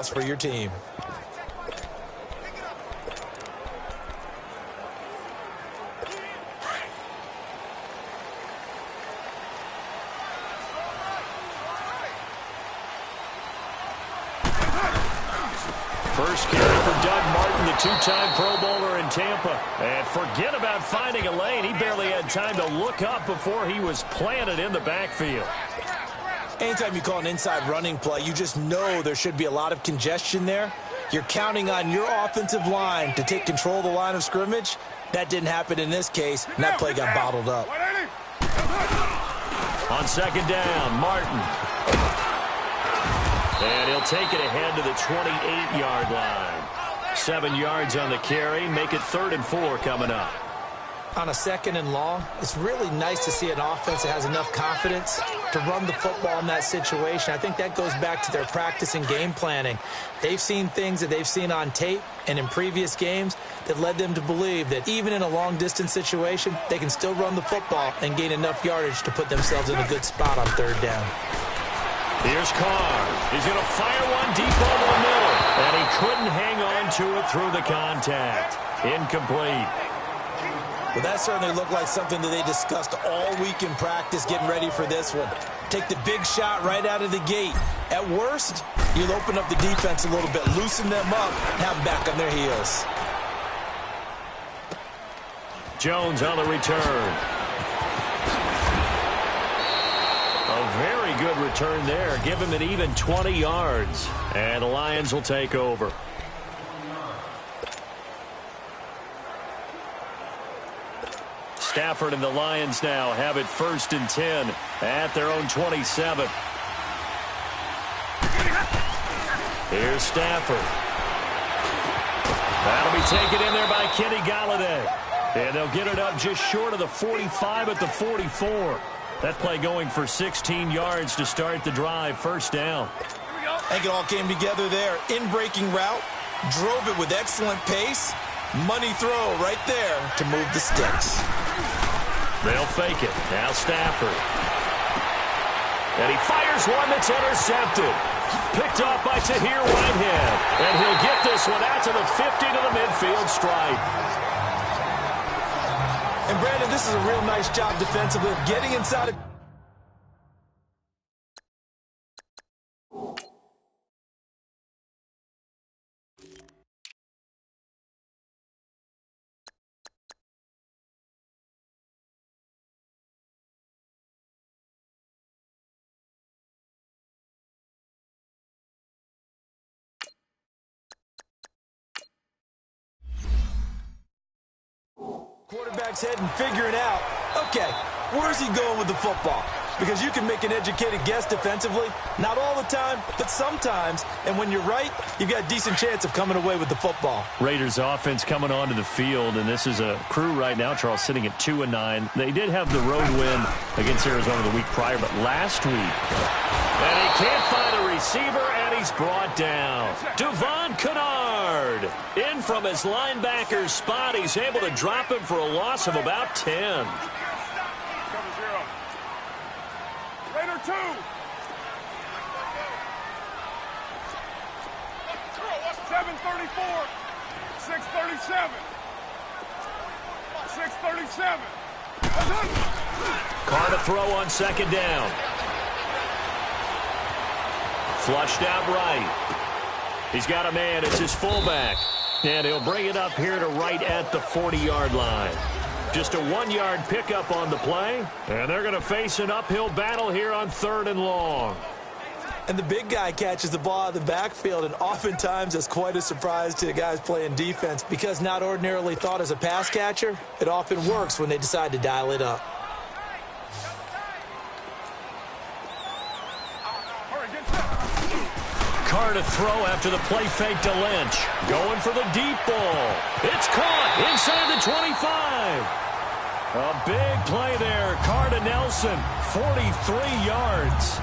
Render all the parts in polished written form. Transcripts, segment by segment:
for your team. First carry for Doug Martin, the two-time Pro Bowler in Tampa. And forget about finding a lane. He barely had time to look up before he was planted in the backfield. Anytime you call an inside running play, you just know there should be a lot of congestion there. You're counting on your offensive line to take control of the line of scrimmage. That didn't happen in this case, and that play got bottled up. On second down, Martin. And he'll take it ahead to the 28-yard line. 7 yards on the carry. Make it 3rd and 4 coming up. On a 2nd and long, it's really nice to see an offense that has enough confidence to run the football in that situation. I think that goes back to their practice and game planning. They've seen things that they've seen on tape and in previous games that led them to believe that even in a long-distance situation, they can still run the football and gain enough yardage to put themselves in a good spot on 3rd down. Here's Carr. He's going to fire one deep over the middle. And he couldn't hang on to it through the contact. Incomplete. Well, that certainly looked like something that they discussed all week in practice getting ready for this one. Take the big shot right out of the gate. At worst, you'll open up the defense a little bit, loosen them up, and have them back on their heels. Jones on the return. A very good return there. Give him an even 20 yards. And the Lions will take over. Stafford and the Lions now have it 1st and 10 at their own 27. Here's Stafford. That'll be taken in there by Kenny Golladay. And they'll get it up just short of the 45 at the 44. That play going for 16 yards to start the drive. 1st down. I think it all came together there. In-breaking route, drove it with excellent pace. Money throw right there to move the sticks. They'll fake it. Now Stafford. And he fires one that's intercepted. Picked off by Tahir Whitehead. And he'll get this one out to the 50 to the midfield stripe. And Brandon, this is a real nice job defensively of getting inside of... Quarterback's head and figuring out, okay, where's he going with the football? Because you can make an educated guess defensively, not all the time, but sometimes. And when you're right, you've got a decent chance of coming away with the football. Raiders offense coming onto the field, and this is a crew right now, Charles, sitting at 2-9. They did have the road win against Arizona the week prior, but last week. And he can't find a receiver, and he's brought down. Devon Kennard in from his linebacker's spot. He's able to drop him for a loss of about 10. Raider 2. 734. 637. 637. Carr to throw on 2nd down. Flushed out right. He's got a man. It's his fullback. And he'll bring it up here to right at the 40-yard line. Just a 1-yard pickup on the play. And they're going to face an uphill battle here on 3rd and long. And the big guy catches the ball out of the backfield, and oftentimes it's quite a surprise to the guys playing defense because not ordinarily thought as a pass catcher, it often works when they decide to dial it up. Carr to throw after the play fake to Lynch. Going for the deep ball. It's caught inside the 25. A big play there. Carr to Nelson. 43 yards.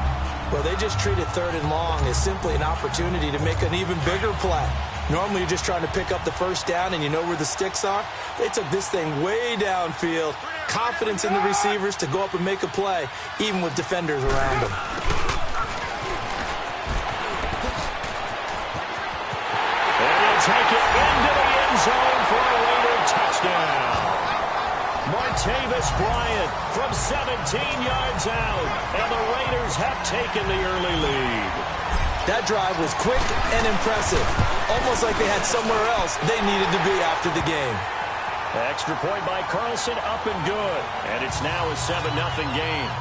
Well, they just treated 3rd and long as simply an opportunity to make an even bigger play. Normally, you're just trying to pick up the 1st down and you know where the sticks are. They took this thing way downfield. Confidence in the receivers to go up and make a play, even with defenders around them. take it into the end zone for a Raider touchdown. Martavis Bryant from 17 yards out, and the Raiders have taken the early lead. That drive was quick and impressive, almost like they had somewhere else they needed to be after the game. Extra point by Carlson, up and good, and it's now a 7-0 game.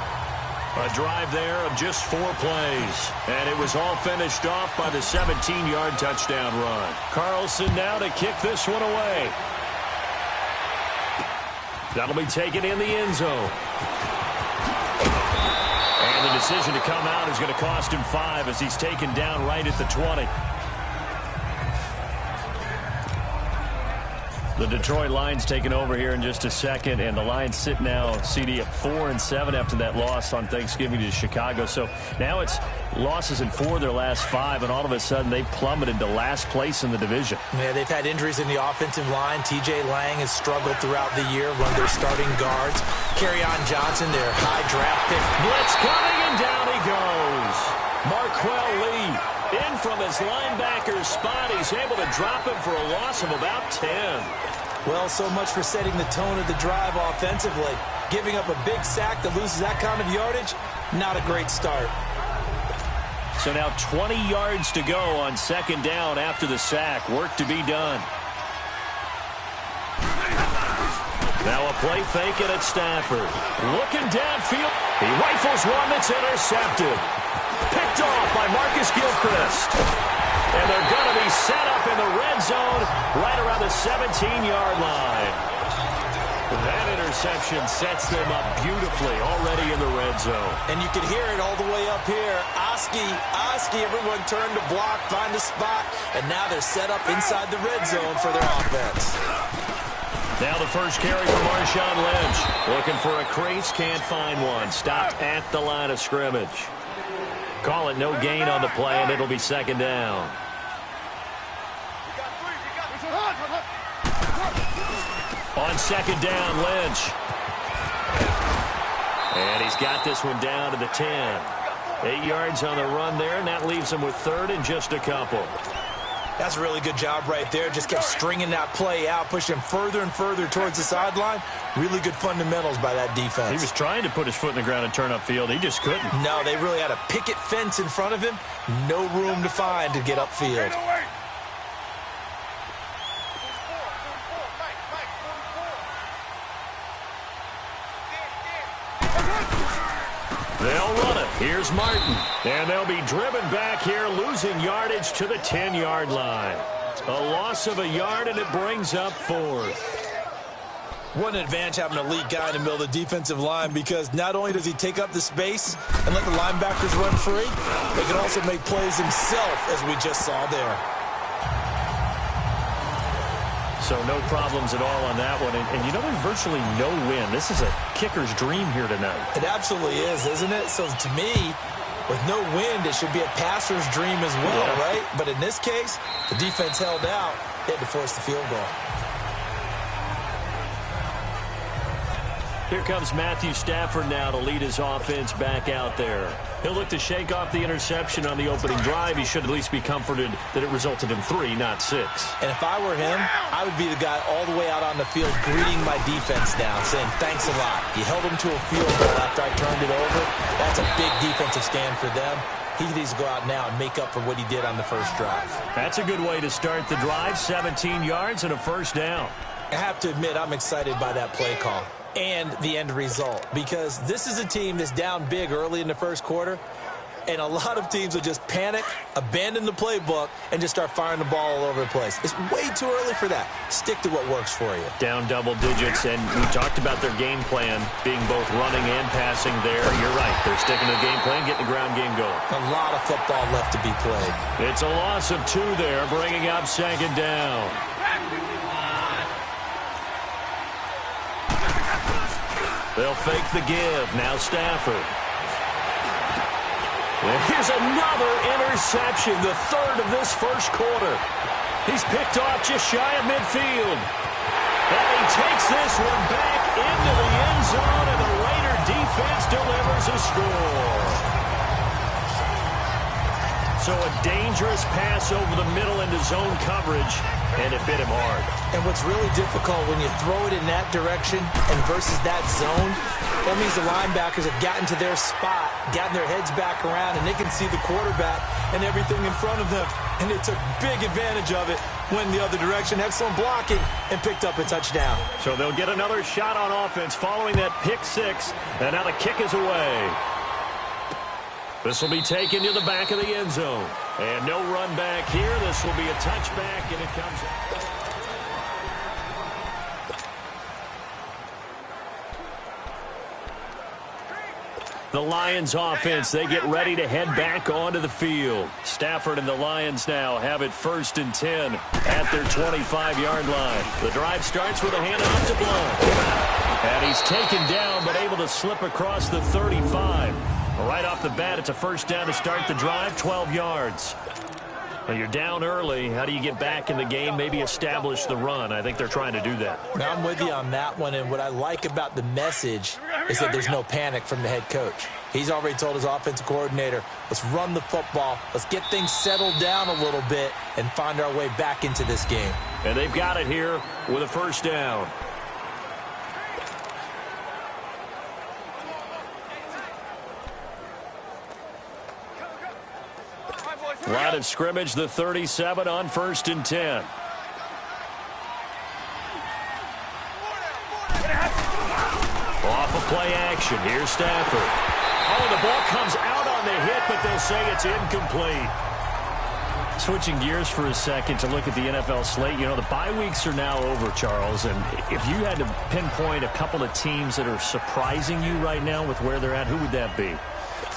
A drive there of just 4 plays, and it was all finished off by the 17-yard touchdown run. Carlson now to kick this one away. That'll be taken in the end zone. And the decision to come out is going to cost him 5 as he's taken down right at the 20. The Detroit Lions taking over here in just a second, and the Lions sit now, CD, at 4-7 after that loss on Thanksgiving to Chicago. So now it's losses in 4 of their last 5, and all of a sudden they plummeted to last place in the division. Yeah, they've had injuries in the offensive line. TJ Lang has struggled throughout the year, one of their starting guards. Kerryon Johnson, their high draft pick. Blitz coming, and down he goes. Marquell Lee in from his linebacker spot. He's able to drop him for a loss of about 10. Well, so much for setting the tone of the drive offensively. Giving up a big sack that loses that kind of yardage, not a great start. So now 20 yards to go on second down after the sack. Work to be done. Now a play fake it at Stafford. Looking downfield. He rifles one that's intercepted. Picked off by Marcus Gilchrist. And they're going to be set up in the red zone right around the 17-yard line. That interception sets them up beautifully already in the red zone. And you can hear it all the way up here. Oski, everyone turned to block, find a spot, and now they're set up inside the red zone for their offense. Now the first carry for Marshawn Lynch. Looking for a crease, can't find one. Stopped at the line of scrimmage. Call it no gain on the play, and it'll be second down. On second down, Lynch. And he's got this one down to the 10. 8 yards on the run there, and that leaves him with third and just a couple. That's a really good job right there. Just kept stringing that play out, pushing him further and further towards the sideline. Really good fundamentals by that defense. He was trying to put his foot in the ground and turn upfield. He just couldn't. No, they really had a picket fence in front of him. No room to find to get upfield. They'll run it. Here's Martin. And they'll be driven back here, losing yardage to the 10-yard line. A loss of a yard, and it brings up fourth. What an advantage having an elite guy in the middle of the defensive line, because not only does he take up the space and let the linebackers run free, he can also make plays himself, as we just saw there. So no problems at all on that one. And you know, there's virtually no win. This is a kicker's dream here tonight. It absolutely is, isn't it? So to me, with no wind, it should be a passer's dream as well, right? But in this case, the defense held out. They had to force the field goal. Here comes Matthew Stafford now to lead his offense back out there. He'll look to shake off the interception on the opening drive. He should at least be comforted that it resulted in 3, not 6. And if I were him, I would be the guy all the way out on the field greeting my defense now, saying, thanks a lot. You held him to a field goal after I turned it over. That's a big defensive stand for them. He needs to go out now and make up for what he did on the first drive. That's a good way to start the drive. 17 yards and a first down. I have to admit, I'm excited by that play call and the end result, because this is a team that's down big early in the first quarter, and a lot of teams will just panic, abandon the playbook, and just start firing the ball all over the place. It's way too early for that. Stick to what works for you. Down double digits, and we talked about their game plan being both running and passing there. You're right. They're sticking to the game plan, getting the ground game going. A lot of football left to be played. It's a loss of 2 there, bringing up second down. They'll fake the give. Now Stafford. And here's another interception, the third of this first quarter. He's picked off just shy of midfield. And he takes this one back into the end zone, and the Raider defense delivers a score. So a dangerous pass over the middle into zone coverage, and it bit him hard. And what's really difficult when you throw it in that direction and versus that zone, that means the linebackers have gotten to their spot, gotten their heads back around, and they can see the quarterback and everything in front of them. And they took big advantage of it, went the other direction, excellent blocking, and picked up a touchdown. So they'll get another shot on offense following that pick six, and now the kick is away. This will be taken to the back of the end zone. And no run back here. This will be a touchback, and it comes. The Lions offense, they get ready to head back onto the field. Stafford and the Lions now have it 1st and 10 at their 25-yard line. The drive starts with a handoff to Blount. And he's taken down, but able to slip across the 35. Right off the bat, it's a first down to start the drive, 12 yards. Well, you're down early. How do you get back in the game, maybe establish the run? I think they're trying to do that. Now, I'm with you on that one, and what I like about the message is that there's no panic from the head coach. He's already told his offensive coordinator, let's run the football, let's get things settled down a little bit and find our way back into this game. And they've got it here with a first down. Line of scrimmage, the 37 on 1st and 10. Off of play action. Here's Stafford. Oh, the ball comes out on the hit, but they'll say it's incomplete. Switching gears for a second to look at the NFL slate. You know, the bye weeks are now over, Charles, and if you had to pinpoint a couple of teams that are surprising you right now with where they're at, who would that be?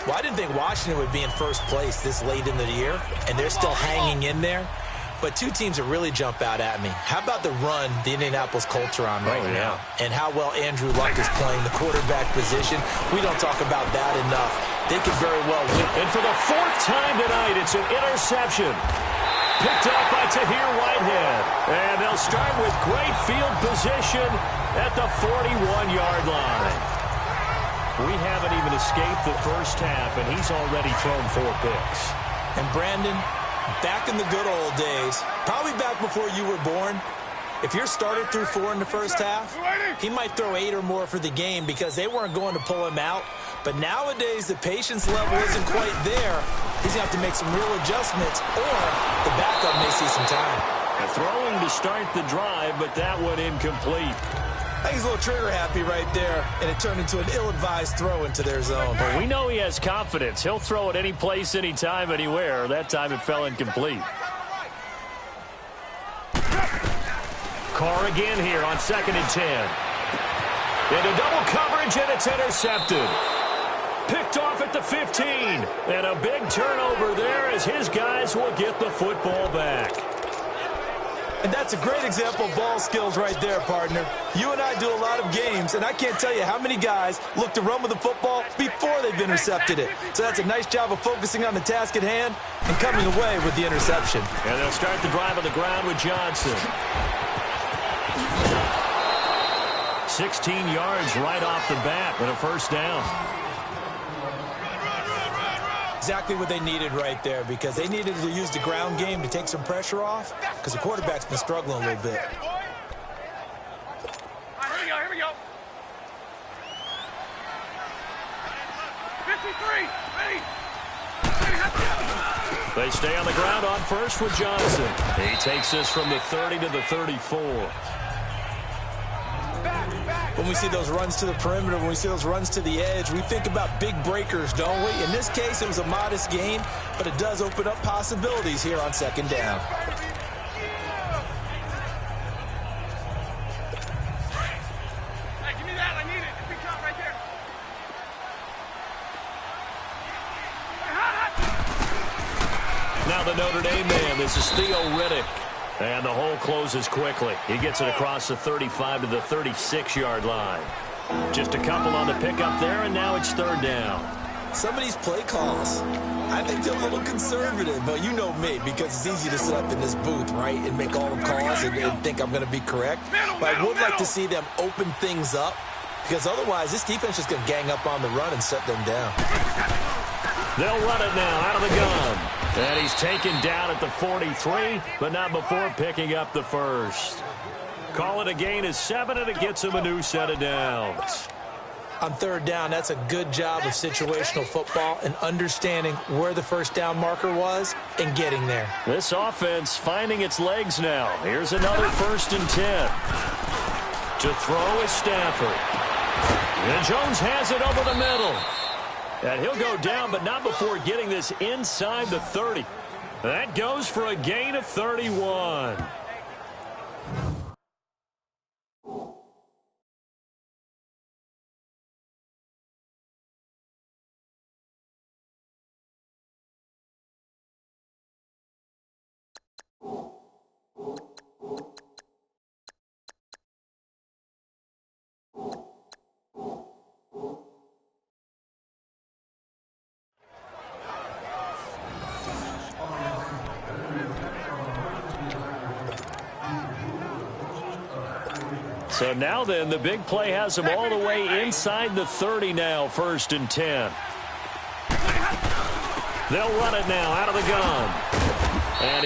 Well, I didn't think Washington would be in first place this late in the year, and they're still hanging in there. But two teams that really jump out at me. How about the run the Indianapolis Colts are on right now? And how well Andrew Luck is playing the quarterback position. We don't talk about that enough. They could very well win. And for the 4th time tonight, it's an interception. Picked up by Tahir Whitehead. And they'll start with great field position at the 41-yard line. We haven't even escaped the first half, and he's already thrown 4 picks. And Brandon, back in the good old days, probably back before you were born, if your starter threw 4 in the first half, he might throw 8 or more for the game because they weren't going to pull him out. But nowadays, the patience level isn't quite there. He's going to have to make some real adjustments, or the backup may see some time. Throwing to start the drive, but that one incomplete. I think he's a little trigger happy right there, and it turned into an ill-advised throw into their zone. But we know he has confidence. He'll throw it any place, anytime, anywhere. That time it fell incomplete. Carr again here on 2nd and 10. Into double coverage, and it's intercepted. Picked off at the 15. And a big turnover there as his guys will get the football back. And that's a great example of ball skills right there, partner. You and I do a lot of games, and I can't tell you how many guys look to run with the football before they've intercepted it. So that's a nice job of focusing on the task at hand and coming away with the interception. And they'll start the drive on the ground with Johnson. 16 yards right off the bat and a first down. Exactly what they needed right there, because they needed to use the ground game to take some pressure off, because the quarterback's been struggling a little bit. Here we go. 53, ready. They stay on the ground on first with Johnson. He takes this from the 30 to the 34. When we see those runs to the perimeter, when we see those runs to the edge, we think about big breakers, don't we? In this case, it was a modest gain, but it does open up possibilities here on 2nd down. Hey, give me that. I need it. Big cut right there. Now the Notre Dame man, this is Theo Riddick. And the hole closes quickly. He gets it across the 35 to the 36-yard line. Just a couple on the pickup there, and now it's 3rd down. Some of these play calls, I think they're a little conservative, but you know me, because it's easy to sit up in this booth, right, and make all the calls and think I'm going to be correct. But I would like to see them open things up, because otherwise this defense is going to gang up on the run and shut them down. They'll run it now out of the gun. And he's taken down at the 43, but not before picking up the first. Call it a gain of 7, and it gets him a new set of downs. On third down, that's a good job of situational football and understanding where the first down marker was and getting there. This offense finding its legs now. Here's another 1st and 10. To throw is Stafford. And Jones has it over the middle. And he'll go down, but not before getting this inside the 30. That goes for a gain of 31. So now then, the big play has him all the way inside the 30 now, 1st and 10. They'll run it now out of the gun. And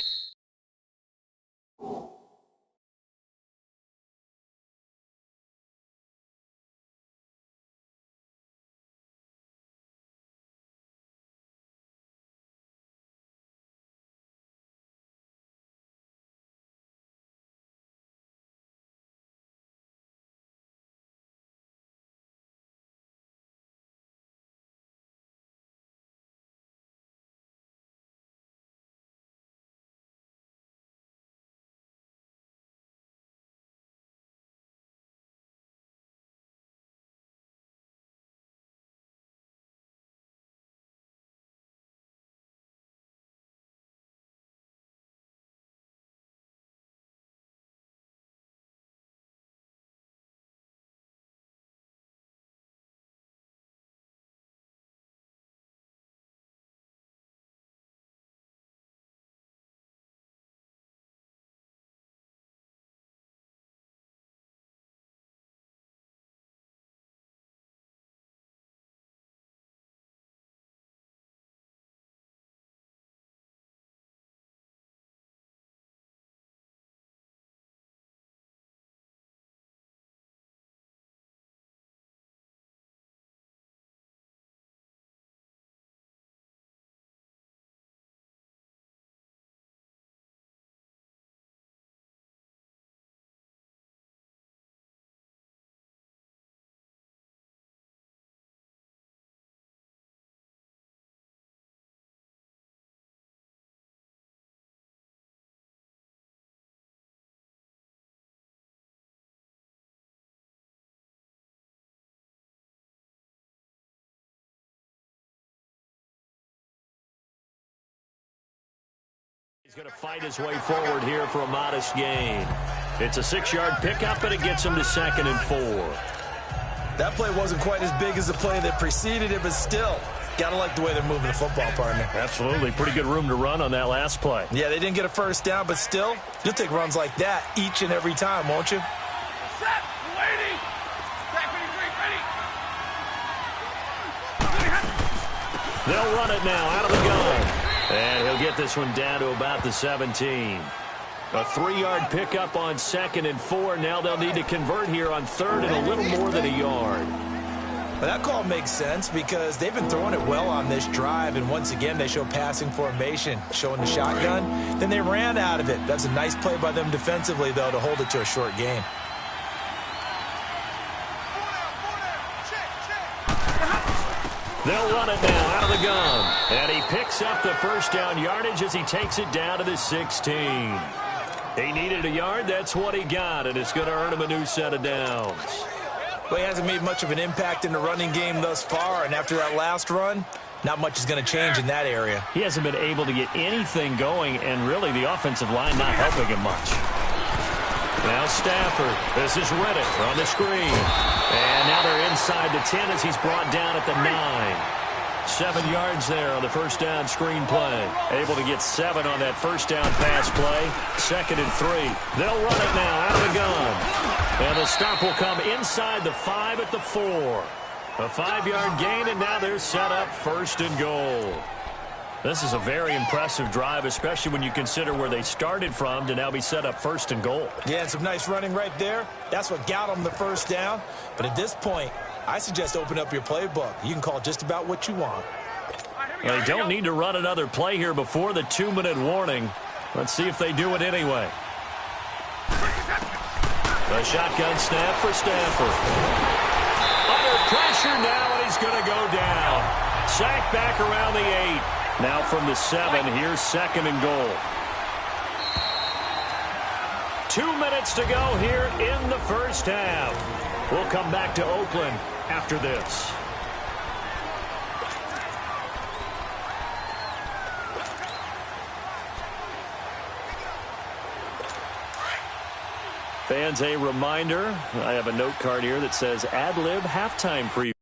he's going to fight his way forward here for a modest gain. It's a 6-yard pickup, and it gets him to 2nd and 4. That play wasn't quite as big as the play that preceded it, but still, got to like the way they're moving the football, partner. Absolutely. Pretty good room to run on that last play. Yeah, they didn't get a first down, but still, you'll take runs like that each and every time, won't you? Set, waiting. Back when you're ready. They'll run it now out of the gun. And he'll get this one down to about the 17. A 3-yard pickup on 2nd and 4. Now they'll need to convert here on 3rd and a little more than a yard. Well, that call makes sense because they've been throwing it well on this drive, and once again they show passing formation, showing the shotgun. Then they ran out of it. That's a nice play by them defensively, though, to hold it to a short gain. They'll run it now out of the gun. And he picks up the first down yardage as he takes it down to the 16. He needed a yard. That's what he got, and it's going to earn him a new set of downs. Well, he hasn't made much of an impact in the running game thus far, and after that last run, not much is going to change in that area. He hasn't been able to get anything going, and really the offensive line not helping him much. Now Stafford. This is Riddick on the screen. And now they're inside the 10 as he's brought down at the 9. 7 yards there on the first down screen play. Able to get 7 on that first down pass play. 2nd and 3. They'll run it now out of the gun. And the stop will come inside the 5 at the 4. A 5-yard gain, and now they're set up 1st and goal. This is a very impressive drive, especially when you consider where they started from to now be set up 1st and goal. Yeah, and some nice running right there. That's what got them the first down. But at this point, I suggest open up your playbook. You can call just about what you want. They don't need to run another play here before the 2-minute warning. Let's see if they do it anyway. A shotgun snap for Stafford. Under pressure now, and he's going to go down. Sacked back around the 8. Now from the 7, here's 2nd and goal. 2 minutes to go here in the first half. We'll come back to Oakland after this. Fans, a reminder, I have a note card here that says ad-lib halftime preview.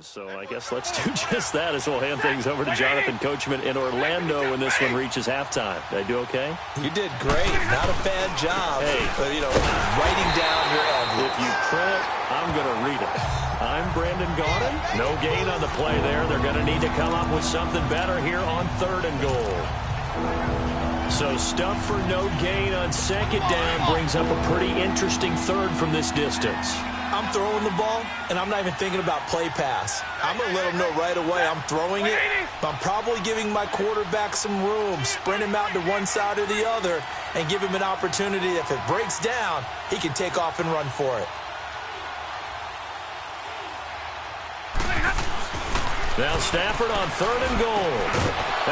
So I guess let's do just that as we'll hand things over to Jonathan Coachman in Orlando when this one reaches halftime. Did I do okay? You did great. Not a bad job. Hey, writing down your ad. If you print it, I'm going to read it. I'm Brandon Gaudin. No gain on the play there. They're going to need to come up with something better here on 3rd and goal. So stuff for no gain on 2nd down brings up a pretty interesting 3rd from this distance. I'm throwing the ball, and I'm not even thinking about play pass. I'm going to let them know right away I'm throwing it, but I'm probably giving my quarterback some room, sprint him out to one side or the other, and give him an opportunity. If it breaks down, he can take off and run for it. Now Stafford on 3rd and goal.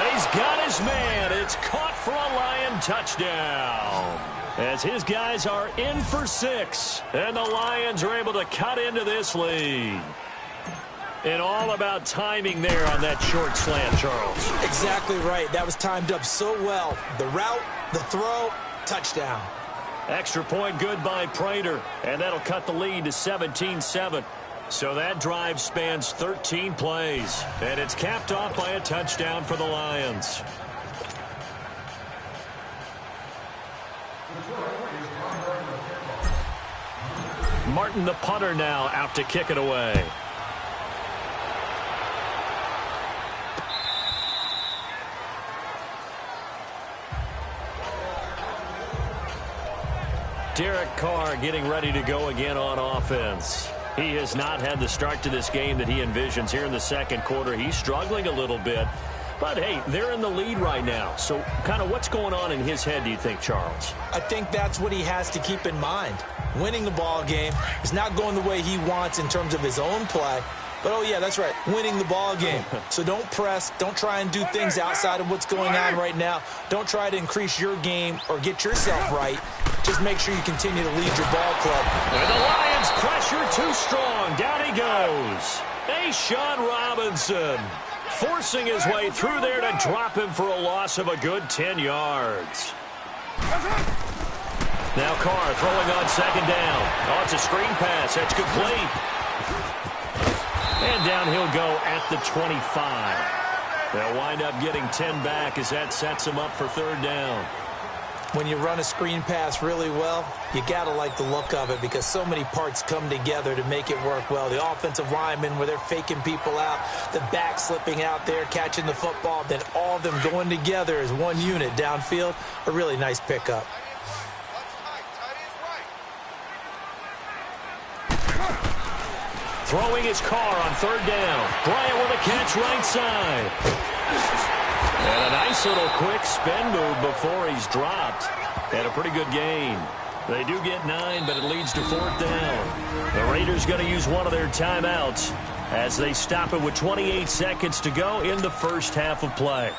And he's got his man. It's caught for a Lion touchdown. As his guys are in for 6. And the Lions are able to cut into this lead. And all about timing there on that short slant, Charles. Exactly right. That was timed up so well. The route, the throw, touchdown. Extra point good by Prater. And that'll cut the lead to 17-7. So that drive spans 13 plays. And it's capped off by a touchdown for the Lions. Martin, the punter, now out to kick it away. Derek Carr getting ready to go again on offense. He has not had the start to this game that he envisions here in the 2nd quarter. He's struggling a little bit. But, hey, they're in the lead right now. So kind of what's going on in his head, do you think, Charles? I think that's what he has to keep in mind. Winning the ball game is not going the way he wants in terms of his own play. But, oh, yeah, that's right, winning the ball game. So don't press. Don't try and do things outside of what's going on right now. Don't try to increase your game or get yourself right. Just make sure you continue to lead your ball club. And the Lions pressure too strong. Down he goes. Sean Robinson forcing his way through there to drop him for a loss of a good 10 yards. Now Carr throwing on 2nd down. Oh, it's a screen pass. That's complete. And down he'll go at the 25. They'll wind up getting 10 back as that sets them up for 3rd down. When you run a screen pass really well, you got to like the look of it because so many parts come together to make it work well. The offensive linemen where they're faking people out, the back slipping out there, catching the football, then all of them going together as one unit downfield, a really nice pickup. Throwing his car on third down. Bryant with a catch right side. And a nice little quick spin move before he's dropped. And a pretty good gain. They do get 9, but it leads to fourth down. The Raiders going to use one of their timeouts as they stop it with 28 seconds to go in the first half of play.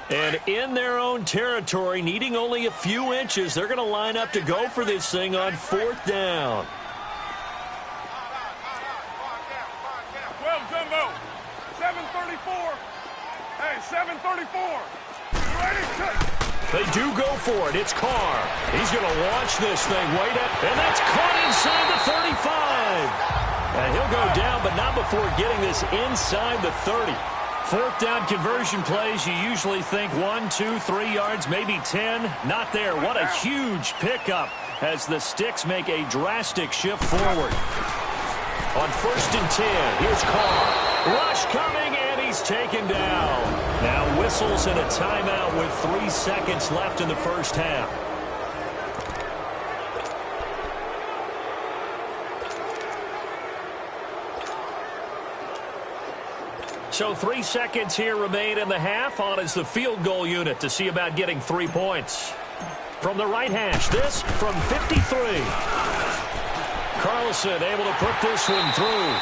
And in their own territory, needing only a few inches, they're going to line up to go for this thing on fourth down. Well, Jumbo, 7:34. Hey, 7:34. You ready? They do go for it. It's Carr. He's going to launch this thing way up, and that's caught inside the 35. And he'll go down, but not before getting this inside the 30. Fourth down conversion plays, you usually think 1, 2, 3 yards, maybe 10. Not there. What a huge pickup as the Sticks make a drastic shift forward. On 1st and 10, here's Carr. Rush coming, and he's taken down. Now whistles and a timeout with 3 seconds left in the first half. So 3 seconds here remain in the half. On is the field goal unit to see about getting 3 points. From the right hash, this from 53. Carlson able to put this one through.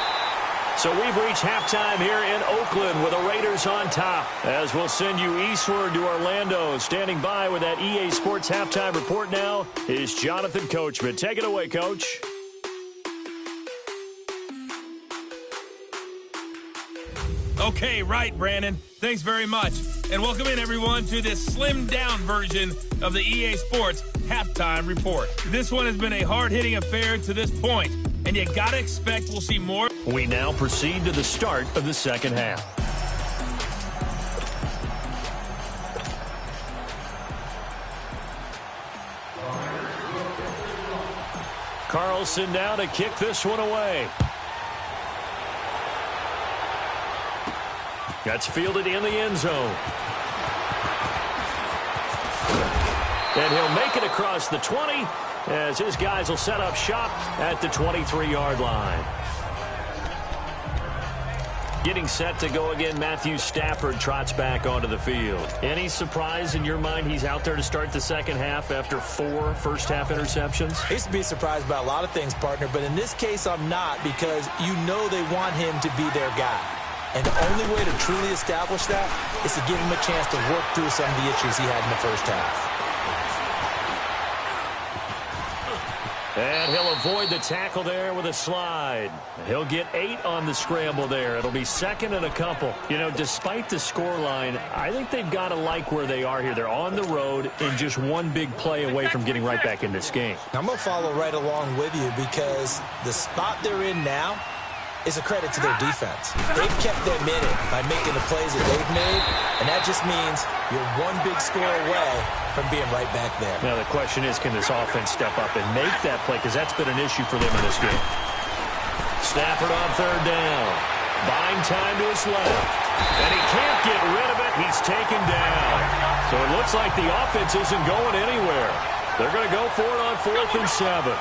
So we've reached halftime here in Oakland with the Raiders on top. As we'll send you eastward to Orlando. Standing by with that EA Sports halftime report now is Jonathan Coachman. Take it away, Coach. Okay, right, Brandon. Thanks very much. And welcome in, everyone, to this slimmed-down version of the EA Sports Halftime Report. This one has been a hard-hitting affair to this point, and you gotta expect we'll see more. We now proceed to the start of the second half. Carlson now to kick this one away. That's fielded in the end zone. And he'll make it across the 20 as his guys will set up shop at the 23-yard line. Getting set to go again, Matthew Stafford trots back onto the field. Any surprise in your mind he's out there to start the second half after 4 first-half interceptions? I used to be surprised by a lot of things, partner, but in this case I'm not, because you know they want him to be their guy. And the only way to truly establish that is to give him a chance to work through some of the issues he had in the first half. And he'll avoid the tackle there with a slide. He'll get 8 on the scramble there. It'll be second and a couple. You know, despite the scoreline, I think they've got to like where they are here. They're on the road and just one big play away from getting right back in this game. I'm going to follow right along with you, because the spot they're in now is a credit to their defense. They've kept them in it by making the plays that they've made, and that just means you're one big score away from being right back there. Now the question is, can this offense step up and make that play, because that's been an issue for them in this game. Stafford on third down. Buying time to his left. And he can't get rid of it. He's taken down. So it looks like the offense isn't going anywhere. They're going to go for it on 4th and 7.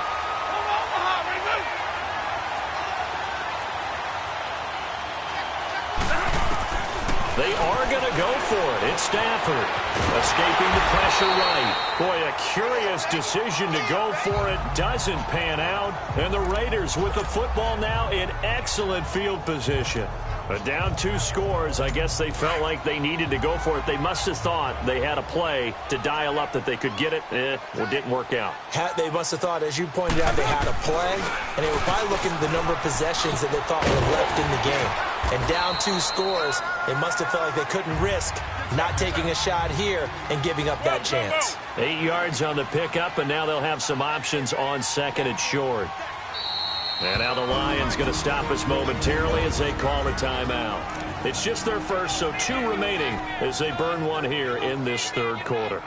They are going to go for it. It's Stafford escaping the pressure right. Boy, a curious decision to go for it. Doesn't pan out. And the Raiders with the football now in excellent field position. But down 2 scores, I guess they felt like they needed to go for it. They must have thought they had a play to dial up that they could get it. It didn't work out. They must have thought, as you pointed out, they had a play, and they were probably looking at the number of possessions that they thought were left in the game. And down 2 scores, they must have felt like they couldn't risk not taking a shot here and giving up that chance. 8 yards on the pickup, and now they'll have some options on second and short. And now the Lions going to stop us momentarily as they call a timeout. It's just their first, so 2 remaining as they burn one here in this third quarter.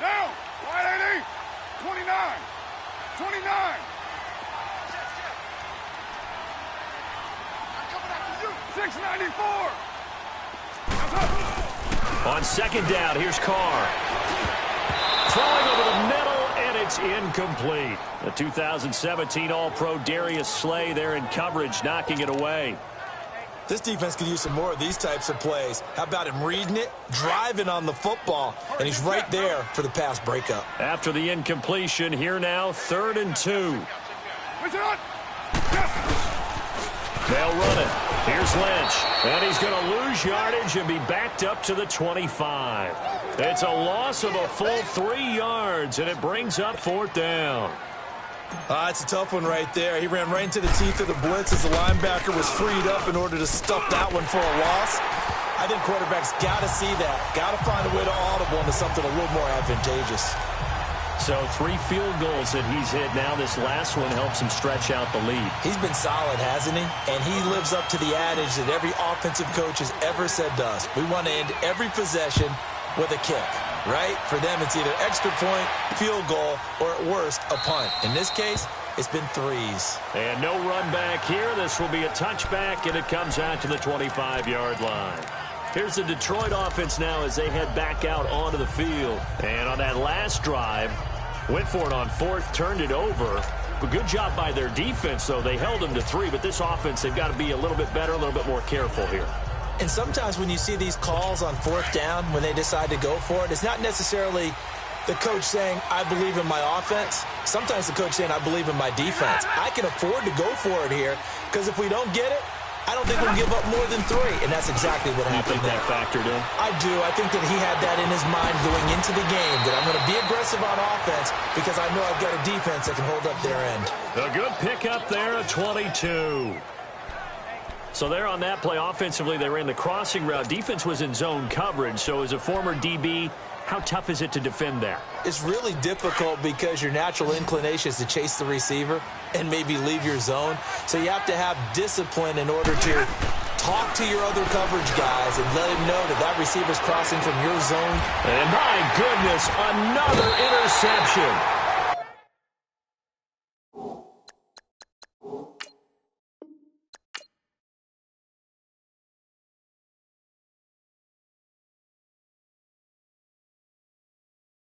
Down! 29. I'm coming after you. 694. On second down, here's Carr. Throwing over the middle, and it's incomplete. The 2017 All-Pro Darius Slay there in coverage, knocking it away. This defense could use some more of these types of plays. How about him reading it, driving on the football, and he's right there for the pass breakup. After the incompletion, here now, 3rd and 2. They'll run it. Here's Lynch, and he's going to lose yardage and be backed up to the 25. It's a loss of a full 3 yards, and it brings up 4th down. It's a tough one right there. He ran right into the teeth of the blitz as the linebacker was freed up in order to stuff that one for a loss. I think quarterbacks got to see that. Got to find a way to audible into something a little more advantageous. So 3 field goals that he's hit now. This last one helps him stretch out the lead. He's been solid, hasn't he? And he lives up to the adage that every offensive coach has ever said to us. We want to end every possession with a kick, right? For them, it's either extra point, field goal, or at worst, a punt. In this case, it's been 3s. And no run back here. This will be a touchback, and it comes out to the 25-yard line. Here's the Detroit offense now as they head back out onto the field. And on that last drive, went for it on 4th, turned it over. But good job by their defense, though. They held them to 3, but this offense, they've got to be a little bit better, a little bit more careful here. And sometimes when you see these calls on 4th down, when they decide to go for it, it's not necessarily the coach saying, I believe in my offense. Sometimes the coach saying, I believe in my defense. I can afford to go for it here because if we don't get it, I don't think we'll give up more than 3. And that's exactly what happened there. You think that factored in? I do. I think that he had that in his mind going into the game, that I'm going to be aggressive on offense because I know I've got a defense that can hold up their end. A good pickup there at 22. So there on that play, offensively, they ran the crossing route. Defense was in zone coverage. So as a former DB, how tough is it to defend that? It's really difficult because your natural inclination is to chase the receiver and maybe leave your zone. So you have to have discipline in order to talk to your other coverage guys and let him know that that receiver's crossing from your zone. And my goodness, another interception.